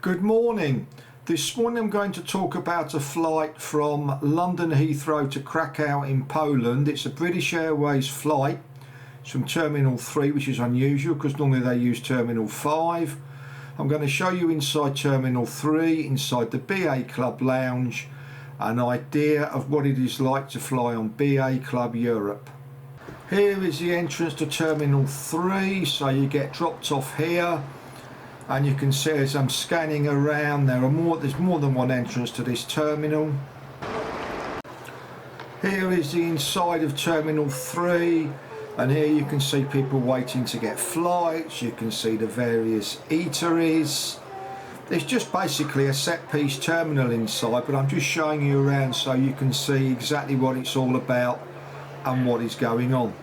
Good morning. This morning I'm going to talk about a flight from London Heathrow to Krakow in Poland. It's a British Airways flight. It's from Terminal 3, which is unusual because normally they use Terminal 5. I'm going to show you inside Terminal 3, inside the BA Club Lounge, an idea of what it is like to fly on BA Club Europe. Here is the entrance to Terminal 3, so you get dropped off here. And you can see as I'm scanning around, there's more than one entrance to this terminal. Here is the inside of Terminal 3, and here you can see people waiting to get flights. You can see the various eateries. It's just basically a set piece terminal inside, but I'm just showing you around so you can see exactly what it's all about and what is going on.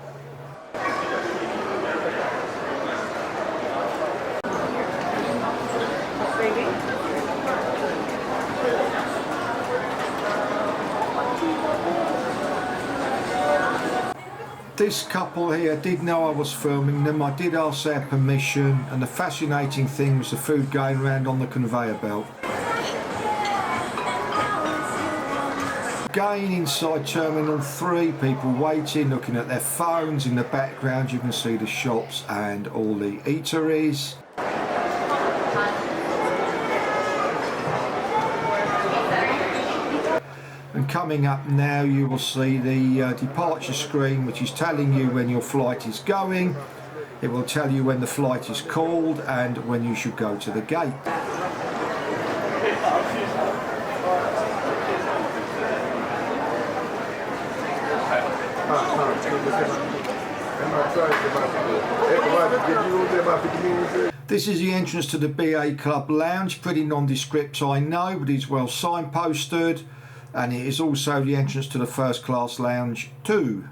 This couple here did know I was filming them. I did ask their permission, and the fascinating thing was the food going around on the conveyor belt. Again, inside Terminal 3, people waiting, looking at their phones. In the background you can see the shops and all the eateries. And coming up now you will see the departure screen, which is telling you when your flight is going. It will tell you when the flight is called and when you should go to the gate. This is the entrance to the BA Club Lounge. Pretty nondescript, I know, but it's well signposted. And it is also the entrance to the first class lounge too.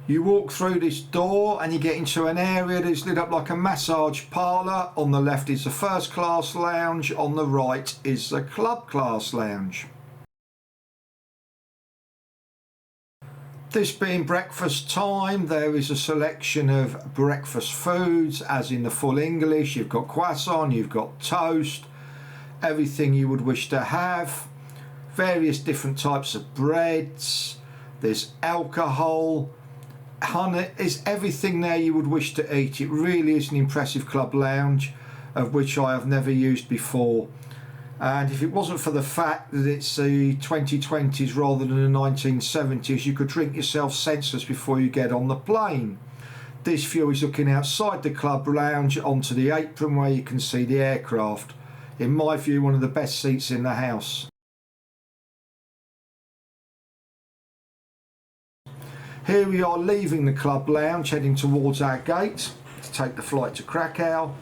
You walk through this door and you get into an area that's lit up like a massage parlour. On the left is the first class lounge, on the right is the club class lounge. This being breakfast time, there is a selection of breakfast foods, as in the full English. You've got croissant, you've got toast, everything you would wish to have. Various different types of breads, there's alcohol, honey, there's everything there you would wish to eat. It really is an impressive club lounge, of which I have never used before. And if it wasn't for the fact that it's the 2020s rather than the 1970s, you could drink yourself senseless before you get on the plane. This view is looking outside the club lounge onto the apron where you can see the aircraft. In my view, one of the best seats in the house. Here we are leaving the club lounge, heading towards our gate to take the flight to Krakow.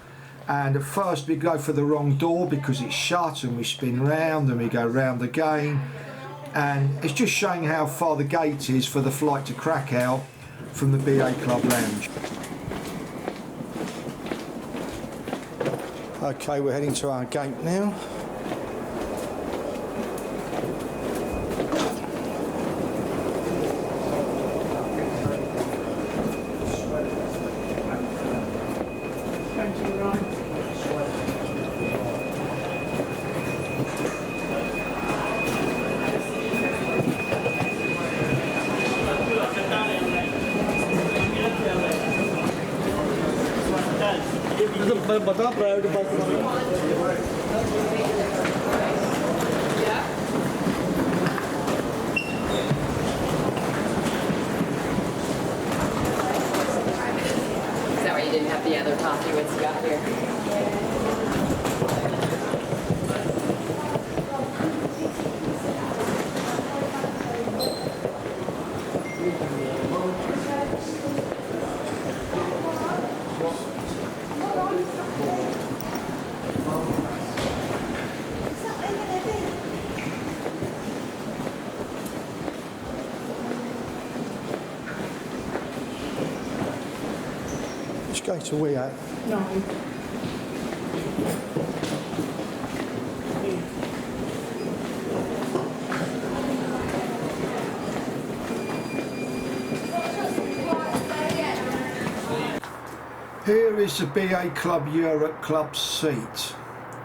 And at first we go for the wrong door because it's shut, and we spin round and we go round again. And it's just showing how far the gate is for the flight to Krakow from the BA Club Lounge. Okay, we're heading to our gate now. बता private bus Is that why you didn't have the other coffee once you got here? Which gate are we at? No. Here is the BA Club Europe club seat.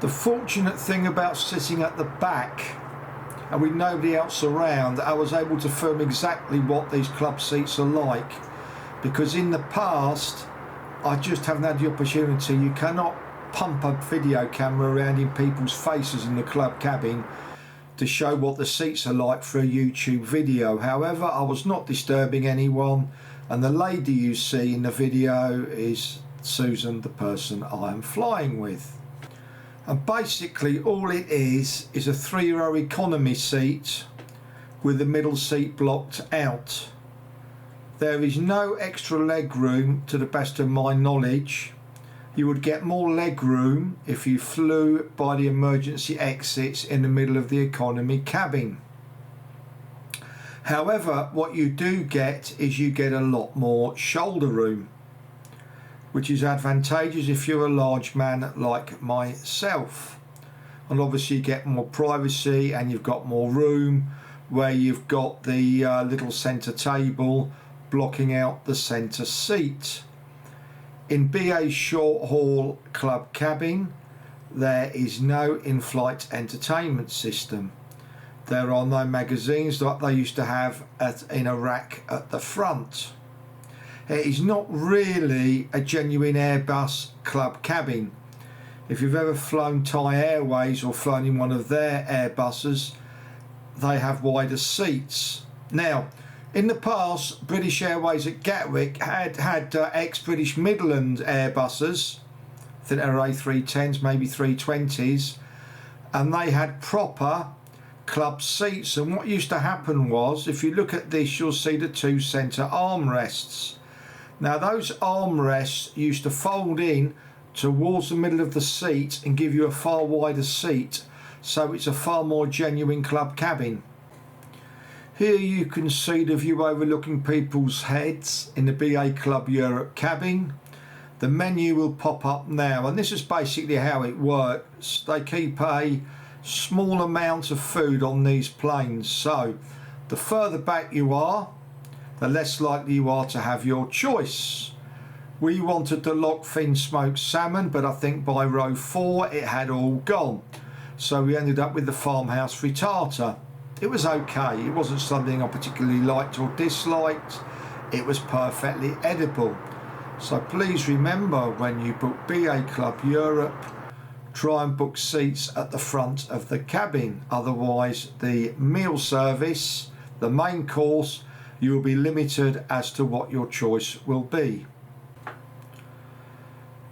The fortunate thing about sitting at the back and with nobody else around, I was able to film exactly what these club seats are like, because in the past I just haven't had the opportunity. You cannot pump a video camera around in people's faces in the club cabin to show what the seats are like for a YouTube video. However, I was not disturbing anyone, and the lady you see in the video is Susan, the person I am flying with. And basically all it is a 3-row economy seat with the middle seat blocked out. There is no extra leg room to the best of my knowledge. You would get more leg room if you flew by the emergency exits in the middle of the economy cabin. However, what you do get is you get a lot more shoulder room, which is advantageous if you're a large man like myself. And obviously you get more privacy, and you've got more room where you've got the little centre table blocking out the centre seat. In BA's short haul club cabin, there is no in-flight entertainment system. There are no magazines like they used to have in a rack at the front. It is not really a genuine Airbus club cabin. If you've ever flown Thai Airways or flown in one of their Airbuses, they have wider seats. Now, in the past, British Airways at Gatwick had ex-British Midland Airbuses, I think they were A310s, maybe 320s, and they had proper club seats. And what used to happen was, if you look at this, you'll see the 2 centre armrests. Now those armrests used to fold in towards the middle of the seat and give you a far wider seat, so it's a far more genuine club cabin. Here you can see the view overlooking people's heads in the BA Club Europe cabin. The menu will pop up now, and this is basically how it works. They keep a small amount of food on these planes, so the further back you are, the less likely you are to have your choice. We wanted the lockfin smoked salmon, but I think by row 4 it had all gone, so we ended up with the farmhouse frittata. It was okay, it wasn't something I particularly liked or disliked, it was perfectly edible. So please remember, when you book BA Club Europe, try and book seats at the front of the cabin, otherwise the meal service, the main course, you will be limited as to what your choice will be.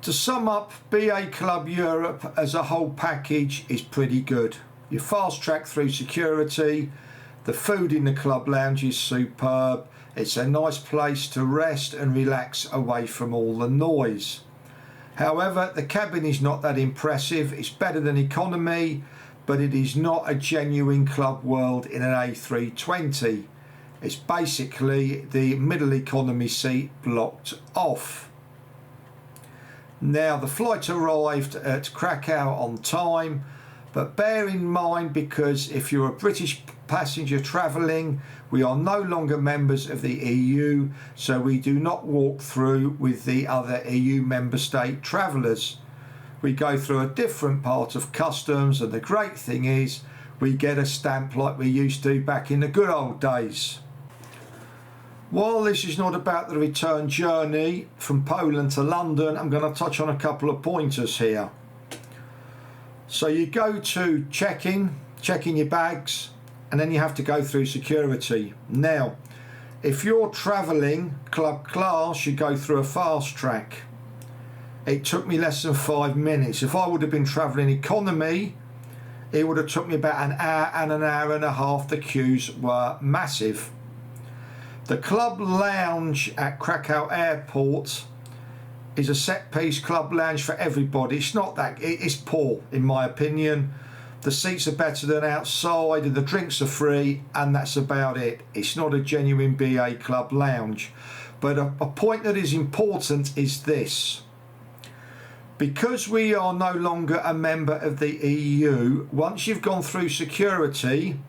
To sum up, BA Club Europe as a whole package is pretty good. You fast track through security, the food in the club lounge is superb, it's a nice place to rest and relax away from all the noise. However, the cabin is not that impressive. It's better than economy, but it is not a genuine Club World in an A320. It's basically the middle economy seat blocked off. Now, the flight arrived at Krakow on time, but bear in mind, because if you're a British passenger travelling, we are no longer members of the EU, so we do not walk through with the other EU member state travellers. We go through a different part of customs, and the great thing is we get a stamp like we used to back in the good old days. While this is not about the return journey from Poland to London, I'm going to touch on a couple of pointers here. So you go to checking your bags, and then you have to go through security. Now, if you're travelling club class, you go through a fast track. It took me less than 5 minutes. If I would have been travelling economy, it would have took me about an hour and an hour and a half. The queues were massive. The club lounge at Krakow Airport is a set-piece club lounge for everybody. It's not that, it's poor in my opinion. The seats are better than outside, and the drinks are free, and that's about it. It's not a genuine BA club lounge. But a point that is important is this. Because we are no longer a member of the EU, once you've gone through security,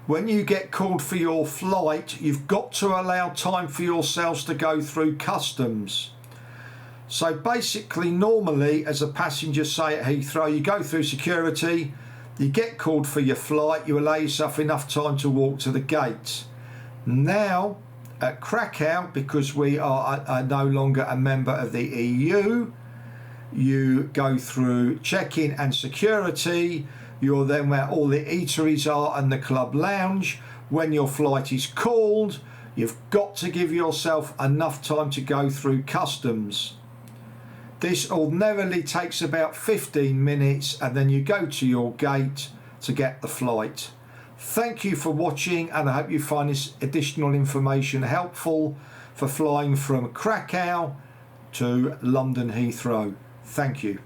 when you get called for your flight, you've got to allow time for yourselves to go through customs. So basically, normally as a passenger, say at Heathrow, you go through security, you get called for your flight, you allow yourself enough time to walk to the gates. Now at Krakow, because we are no longer a member of the EU, you go through check-in and security. You're then where all the eateries are and the club lounge. When your flight is called, you've got to give yourself enough time to go through customs. This ordinarily takes about 15 minutes, and then you go to your gate to get the flight. Thank you for watching, and I hope you find this additional information helpful for flying from Krakow to London Heathrow. Thank you.